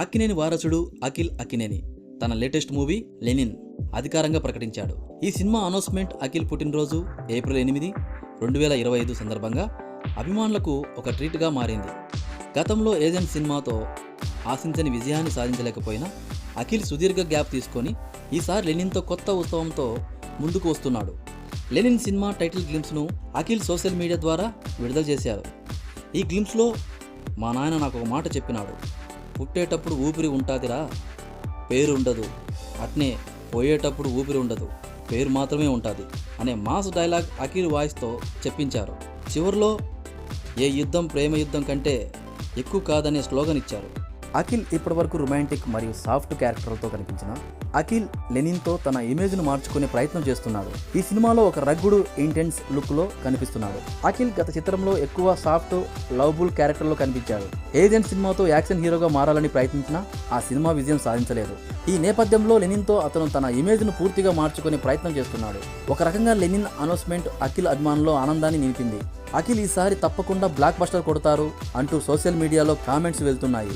అక్కినేని వారసుడు అఖిల్ అక్కినేని తన latest movie Lenin అధికారంగా ప్రకటించాడు. ఈ సినిమా అనౌన్స్మెంట్ అఖిల్ పుట్టినరోజు ఏప్రిల్ 8, 2025 సందర్భంగా అభిమానులకు ఒక ట్రీట్గా మారింది. గతంలో ఏజెంట్ సినిమాతో ఆశించని విజయాన్ని సాధించలేకపోయినా అఖిల్ సుదీర్ఘ గ్యాప్ తీసుకొని ఈసారి లెనిన్తో కొత్త ఉత్సవంతో ముందుకు వస్తున్నాడు. లెనిన్ సినిమా టైటిల్ గ్లింప్స్ను అఖిల్ సోషల్ మీడియా ద్వారా విడుదల చేశారు. ఈ గ్లింప్స్లో మా నాయన నాకు ఒక మాట చెప్పినాడు, పుట్టేటప్పుడు ఊపిరి ఉంటాదిరా, పేరు ఉండదు, అట్నే పోయేటప్పుడు ఊపిరి ఉండదు, పేరు మాత్రమే ఉంటుంది అనే మాస్ డైలాగ్ అఖిల్ వాయిస్తో చెప్పించారు. చివరిలో ఏ యుద్ధం ప్రేమ యుద్ధం కంటే ఎక్కువ కాదనే స్లోగన్ ఇచ్చారు. అఖిల్ ఇప్పటివరకు రొమాంటిక్ మరియు సాఫ్ట్ క్యారెక్టర్లతో కనిపించిన అఖిల్ లెనిన్తో తన ఇమేజ్ను మార్చుకునే ప్రయత్నం చేస్తున్నాడు. ఈ సినిమాలో ఒక రగ్గుడు ఇంటెన్స్ లుక్లో కనిపిస్తున్నాడు. అఖిల్ గత చిత్రంలో ఎక్కువ సాఫ్ట్ లవబుల్ క్యారెక్టర్లో కనిపించాడు. ఏజెంట్ సినిమాతో యాక్షన్ హీరోగా మారాలని ప్రయత్నించినా ఆ సినిమా విజయం సాధించలేదు. ఈ నేపథ్యంలో లెనిన్తో అతను తన ఇమేజ్ను పూర్తిగా మార్చుకునే ప్రయత్నం చేస్తున్నాడు. ఒక రకంగా లెనిన్ అనౌన్స్మెంట్ అఖిల్ అభిమానుల్లో ఆనందాన్ని నింపింది. అఖిల్ ఈసారి తప్పకుండా బ్లాక్ బస్టర్ కొడతారు అంటూ సోషల్ మీడియాలో కామెంట్స్ వెళ్తున్నాయి.